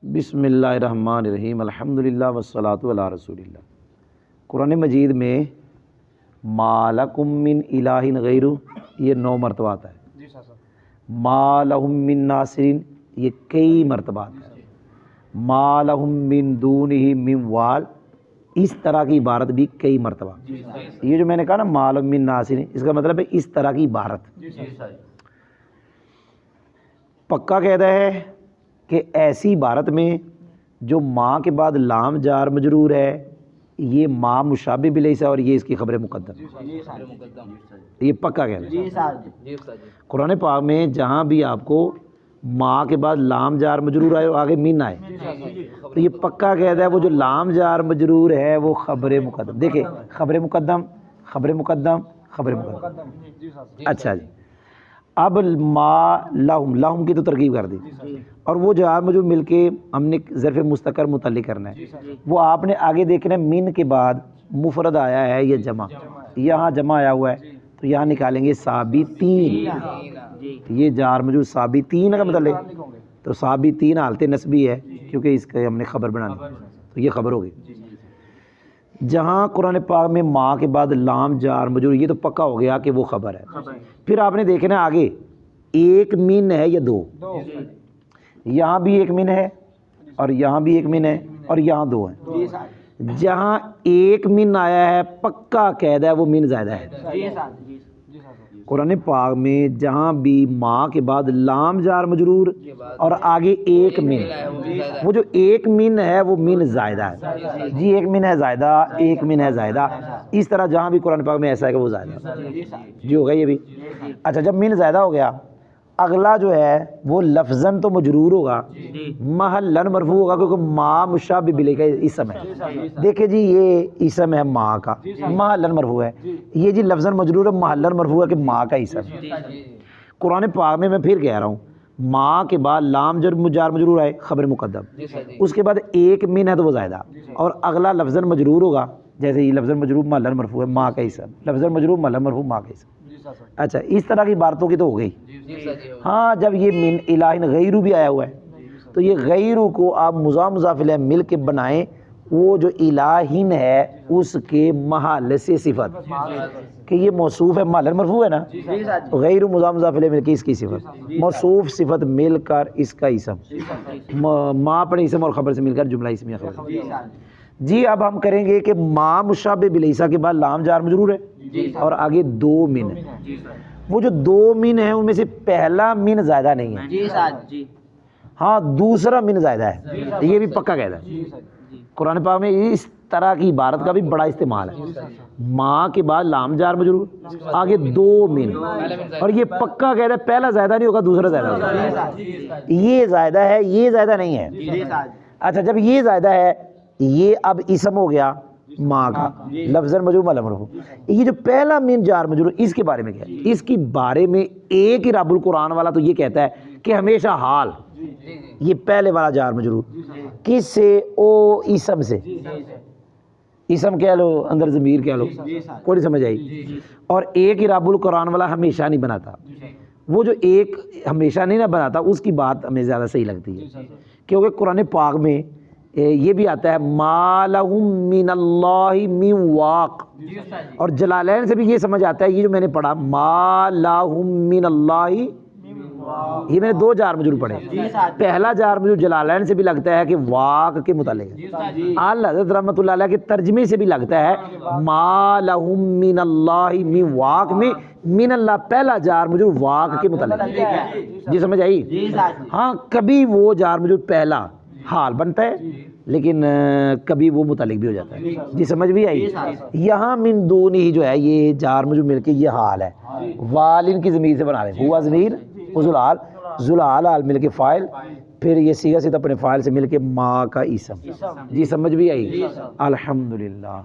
بسم اللہ الرحمن الرحیم الحمدللہ والصلاۃ علی رسول اللہ۔ قرآن مجید میں ما لکم من الہ غیرہ یہ 9 مرتبہ آتا ہے۔ ما لہم من ناصرین یہ کئی مرتبہ آتا ہے۔ ما لہم من دونہ من وال اس طرح کی عبارت بھی کئی مرتبہ۔ یہ جو میں نے کہا نا ما لہم من ناصرین اس کا مطلب ہے اس طرح کی عبارت پکا قاعدہ ہے کہ ایسی عبارت میں جو ما کے بعد لام جار مجرور ہے یہ ما مشابہ بلیس ہے اور یہ اس کی خبر مقدم، یہ پکا قاعدہ ہے۔ قرآن پاک میں جہاں بھی آپ کو ما کے بعد لام جار مجرور آئے اور آگے مین آئے تو یہ پکا قاعدہ ہے، وہ جو لام جار مجرور ہے وہ خبر مقدم۔ دیکھیں خبر مقدم خبر مقدم خبر مقدم۔ اچھا جی، اب ما لہم لہم کی تو ترکیب کر دی اور وہ جو آپ مجھے مل کے ہم نے ظرف مستقر متعلق کرنا ہے، وہ آپ نے آگے دیکھنا ہے من کے بعد مفرد آیا ہے یا جمع، یہاں جمع آیا ہوا ہے تو یہاں نکالیں گے ثابتین، یہ جار مجرور ثابتین کا متعلق تو ثابتین حالت نسبی ہے کیونکہ اس کا ہم نے خبر بنانی تو یہ خبر ہوگی۔ جہاں قرآن پاک میں ما کے بعد لام جار مجرور یہ تو پکا ہو گیا کہ وہ خبر ہے۔ پھر آپ نے دیکھنا آگے ایک من ہے یا دو، یہاں بھی ایک من ہے اور یہاں بھی ایک من ہے اور یہاں دو ہیں۔ جہاں ایک من آیا ہے پکا قاعدہ ہے وہ من زائدہ ہے۔ قرآن پاک میں جہاں بھی ما کے بعد لام جار مجرور اور آگے ایک من، وہ جو ایک من ہے وہ من زائدہ ہے جی، ایک من ہے زائدہ ایک من ہے زائدہ، اس طرح جہاں بھی قرآن پاک میں ایسا ہے کہ وہ زائدہ جی ہوگا یہ بھی۔ اچھا جب من زائدہ ہو گیا اگلا جو ہے وہ لفظاً تو مجرور ہوگا محلاً مرفوع ہوگا کیونکہ ما مشابہ بلی کا اسم ہے۔ دیکھیں جی یہ اسم ہے ما کا محلاً مرفوع ہے، یہ جی لفظاً مجرور ہے محلاً مرفوع ہے کہ ما کا اسم ہے۔ قرآن پاک میں پھر کہہ رہا ہوں ما کے بعد لام جار مجرور آئے خبر مقدم، اس کے بعد ایک من ہے تو وہ زائدہ اور اگلا لفظاً مجرور ہوگا، جیسے یہ لفظاً مجرور محلاً مرفوع ہے ما کا اسم، لفظاً مجرور محلاً مرفوع ما کا اسم۔ اچھا اس طرح کی باتوں کی تو ہو گئی۔ ہاں جب یہ من الہ غیرو بھی آیا ہوا ہے تو یہ غیرو کو آپ مضاف مضاف الیہ مل کے بنائیں، وہ جو الہین ہے اس کے محل سے صفت کہ یہ موصوف ہے محل مرفوع ہے نا، غیر مضاف مضاف الیہ مل کے اس کی صفت، موصوف صفت مل کر اس کا اسم، ما اپنے اسم اور خبر سے مل کر جملہ اسمیہ خبر۔ جی اب ہم کریں گے کہ ما مشابہ بلیسا کے بعد لام جار مجرور ہے اور آگے دو من ہے، وہ جو دو من ہیں ان میں سے پہلا من زائدہ نہیں ہے، ہاں دوسرا من زائدہ ہے، یہ بھی پکا قاعدہ ہے۔ قرآن پاک میں اس طرح کی عبارت کا بھی بڑا استعمال ہے، ما کے بعد لام جار مجرور آگے دو من، اور یہ پکا قاعدہ ہے پہلا زائدہ نہیں ہوگا دوسرا زائدہ ہوگا، یہ زائدہ ہے یہ زائدہ نہیں ہے۔ اچھا جب یہ زائدہ ہے یہ اب اسم ہو گیا ما کا لفظ مجرور محل مرفوع، یہ جو پہلا من جار مجرور اس کے بارے میں کیا ہے، اس کے بارے میں ایک ہی رب القرآن والا تو یہ کہتا ہے کہ ہمیشہ حال یہ پہلے والا جار مجرور کس سے، او اسم سے، اسم کہہ لو اندر ضمیر کہہ لو کوئی نہیں سمجھ آئی، اور ایک ہی رب القرآن والا ہمیشہ نہیں بناتا، وہ جو ایک ہمیشہ نہیں نہ بناتا اس کی بات ہمیں زیادہ صحیح لگتی ہے کیونکہ قرآن پاک میں یہ بھی آتا ہے ما لہم من اللہ من واق، اور جلالین سے بھی یہ سمجھ آتا ہے یہ جو میں نے پڑھا ما لہم من اللہ، یہ میں نے دو جار مجرور پڑھے، پہلا جار مجرور جلالین سے بھی لگتا ہے کہ واق کے متعلق ہے، اعلیٰ حضرت رحمۃ اللہ علیہ کے ترجمے سے بھی لگتا ہے ما لہم من اللہ من واق میں من اللہ پہلا جار مجرور واق کے متعلق ہے جی، سمجھ آئی۔ ہاں کبھی وہ جار مجرور پہلا حال بنتا ہے لیکن کبھی وہ متعلق بھی ہو جاتا ہے جی، سمجھ بھی آئی۔ یہاں من دون ہی جو ہے یہ جار مجرور مل کے یہ حال ہے، والن کی ضمیر سے بنا رہے ہوا ضمیر ذوالحال ذوالحال حال مل کے فاعل، پھر یہ صیغہ سے اپنے فاعل سے مل کے ما کا اسم جی، سمجھ بھی آئی۔ الحمدللہ۔